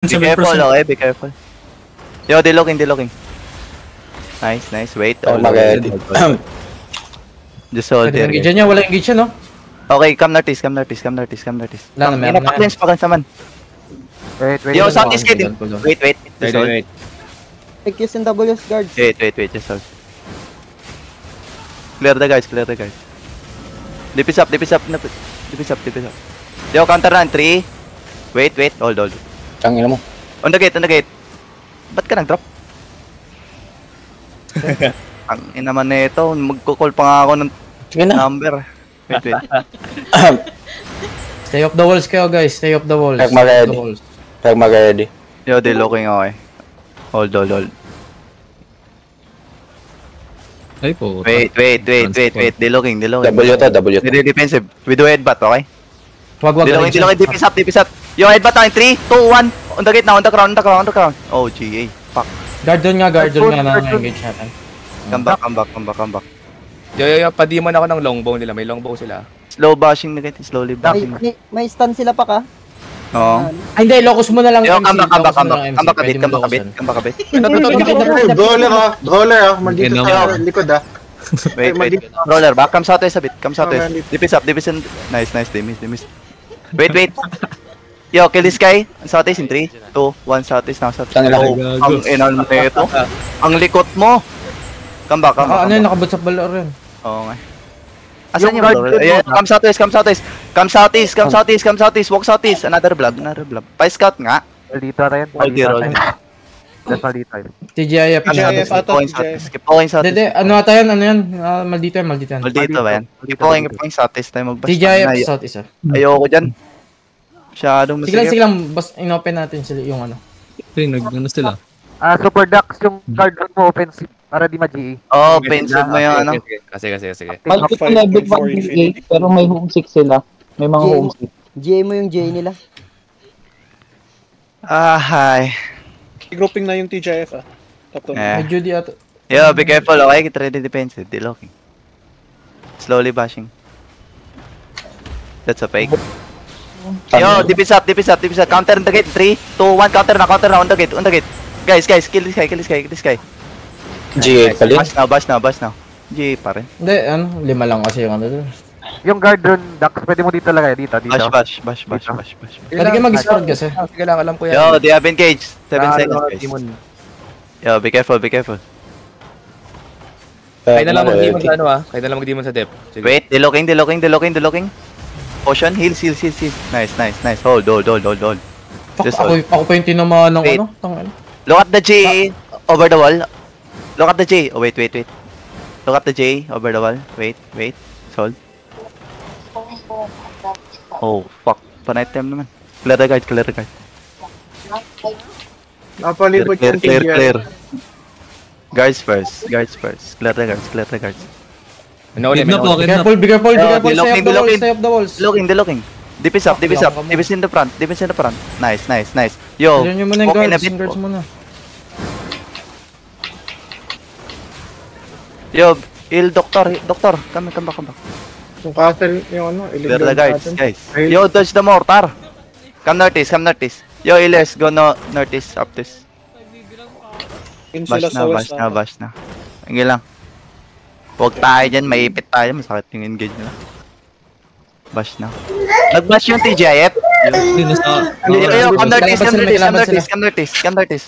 Be careful, okay? Be careful. Yo, they're looking. Nice. Wait. Just hold there. Engage niya, wala engage siya, no? Okay, come northeast. Wala na, meron na. Inapaklens pa naman. Wait. Yo, southeast kid. Wait. Just hold. Take use in W's guards. Wait. Just hold. Clear the guys. Dipis up. Yo, counter run. 3. Wait. Hold. Tangina mo. On the gate. Ba't ka nag-drop? Ang ina naman na ito. Magkukall pa nga ako ng number. Wait. Stay off the walls kayo, guys. Stay off the walls. Pag mag-ready. Yo, they're looking okay. Hold. Ay po. Wait. They're looking. W to. They're defensive. We do headbutt, okay? Wag. They're looking. Dipis up. Yo, headbutt tayo. 3, 2, 1. On the gate now. On the ground. Oh, GA. Fuck. Guard doon nga na engage natin. Come back. Yo, padimon ako ng longbow nila. May longbow sila. Slow bashing na ganito. Slowly bashing. May stun sila pa ka. Oo. Ay, hindi. Locus mo na lang. Yo, MC. come back a bit. Brawler ah. Maldito sa likod ah. Wait. Roller, back. Come southwest a bit. Dipis up. Nice. They missed. Wait. Yo, kill this guy. Southeast in 3, 2, 1. Southeast now. Tangina. Ang inal mo na ito. Ang likot mo. Come back. Ano yun? Nakabot sa bala rin. Oo nga. Asan yung brawler? Ayan, come southeast. Walk southeast. Another blob. Pa-scout nga. Maldito rin. TGIF. Keep going southeast. Hindi, ano ata yan? Maldito yan. Maldito ba yan? Keep going southeast tayo magbasta. TGIF South isa. Ayoko dyan. Masyadong masigit. Sige lang. Basta inopen natin sila yung ano. Ano sila? Super Ducks yung card mo offensive para di ma-GA. Oo, offensive mo yung ano. Sige. Malpit na level 1 pero may homesick sila. May mga homesick. GA mo yung GA nila. Hi. Grouping na yung TGIF ah. Medyo di ato. Yo, be careful, okay? Get ready defensive. They're looking. Slowly bashing. That's a fake. Yo, dipis up. Counter on the gate. 3, 2, 1. Counter na on the gate. Guys, kill this guy. GA palit. Bash now. GA pa rin. Hindi, 5 lang kasi yung ano doon. Yung guard dun, Ducks, pwede mo dito lagay. Dito. Bash. Pwede kayo mag-squad kasi. Sige lang, alam ko yan. Yo, they have engaged. 7 seconds, guys. Yo, be careful. Kaya na lang mag-demon sa ano ah. Kaya na lang mag-demon sa depth. Wait, they're looking. Potion, heal. Nice. Hold. Fuck, ako pa yung tinamaan ng ano. Look at the J over the wall. Look at the J. Oh, wait. Look at the J over the wall. Wait. Hold. Oh, fuck. Panay time naman. Clear the guard. Napalibot yung Clear. Guards first. Clear the guards. Be careful. Stay off the walls. Looking. Dipis up. Dipis in the front. Nice. Yo, Diyan nyo muna yung guards muna. Yo, doctor. Come back. Yung castle, yung ano, Clear the guards, guys. Yo, dodge the mortar. Come northeast. Yo, Iles, go northeast, up this. Bash na. Hanggang lang. Huwag tayo dyan, maipit tayo. Masakit yung engage nila. Bash na. Nag-bash yung TGIF. Yo, come northeast.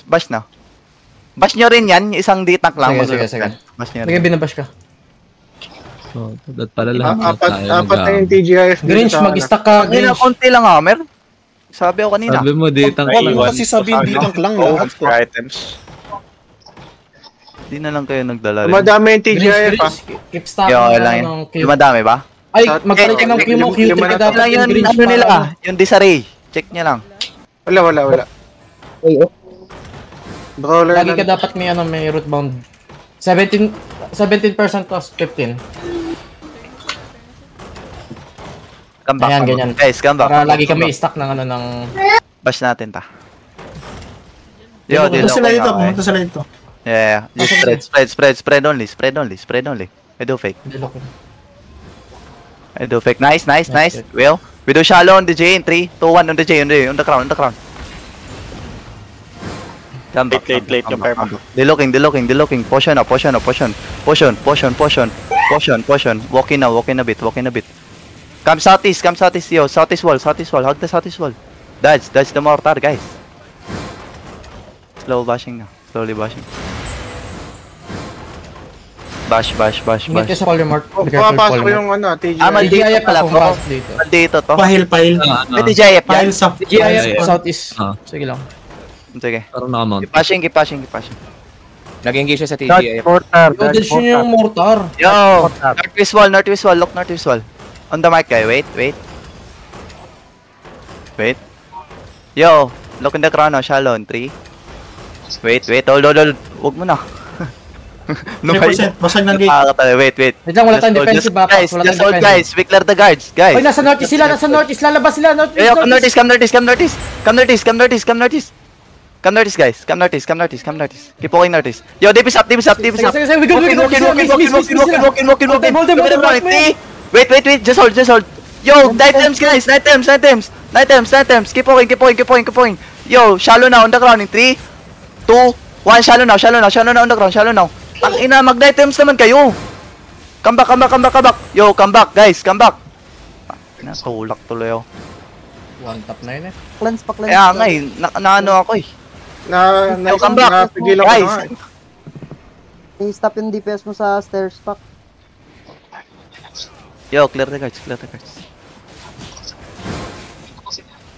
Bash na. Bash nyo rin yan, isang D-tank lang. Sige. Bash nyo Sige, rin. binabash ka. So, that pala lahat na tayo apat na yung TGIF. Grinch, mag-stack ka, Kanina, Grinch. konti lang hammer. Sabi ko kanina. Sabi mo, D-tank Wala lang. mo kasi sabihin D-tank lang lahat ko. Di na lang kayo nagdala rin. Madami yung TGIF ah. Keep stack Yo, okay lang ng yun. cube. Madami ba? Ay, magpalit ka ng Q mo. Q3 ka dapat Lang yung yun, Grinch. ano nila, yung disarray. Check nyo lang. Wala. Brawler Lagi ka dapat may root bound. 17% plus 15. Come back. Ayan, ganyan. Guys, come back. Para lagi kami i-stack ng ano ng... Bash natin ta. Yo, Pumunta sila dito. Yeah. Just spread only. I do fake. Nice. Well, we do shallow on the J in 3, 2, 1 on the J, on the crown. Come back. Late yung perma. Delooking. Potion now. Potion. Walking a bit. Come southeast, yo. Southeast wall. Hug the southeast wall. Dodge the mortar, guys. Slowly bashing. Bash. Ingat ka sa color mark. Be careful, Papasok color yung mark. TGIF. Maldito DIF pala ako, to. pass dito. Maldito to. Pahil. May TJF yan. Pahil sa... GIF southeast. Sige lang. Sige. Parang nakamount. Keep passing. Nag-engage siya sa Dodge TGIF. mortar. Yo, dodge yun yung mortar. Yo! Northwest wall. Look northwest wall. On the mic, guy. Wait. Yo! Look in the chrono. Shallow. 3. Wait. Hold. Huwag mo na. 3%. Basag ng gate. Wait. Wait lang, wala tayong defensive back. Guys, Wala just tayong hold, defensive. guys. We clear the guards, guys. Ay, nasa northeast sila. Lalabas sila. Yo, come northeast, guys. Come northeast. Keep walking northeast. Yo, deep is up. Sige, we good. Walking. Wait. Just hold. Yo, night times, guys. Night times. Keep walking. Yo, shallow now on the ground in 3, 2, 1. Shallow now on the ground. Ang ina, mag-night times naman kayo. Come back. Yo, come back, guys. Natulak tuloy ako. One tap na yun eh. Cleanse. Kaya nga eh, naano ako eh. Yo, come back. Napigilan ko na Guys, nga. I-stop yung DPS mo sa stairs pack. yo, clear the guards.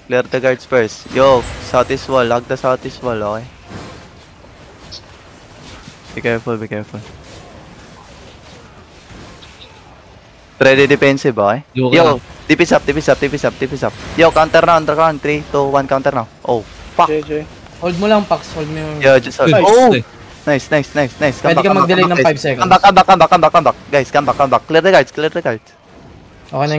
Clear the guards first. Yo, southeast wall. Hug the southeast wall, okay? Be careful. Ready defensive, okay? Yo, Yo, dip is up. Yo, counter now, on the ground. 3, 2, 1, counter now. Oh, fuck. JJ. Hold mo lang, Pax. Hold mo yung... Yo, just hold. Nice. Oh! Nice. Pwede ka mag-delay ng 5 seconds. Come back. Guys, come back. Clear the guards. Okay na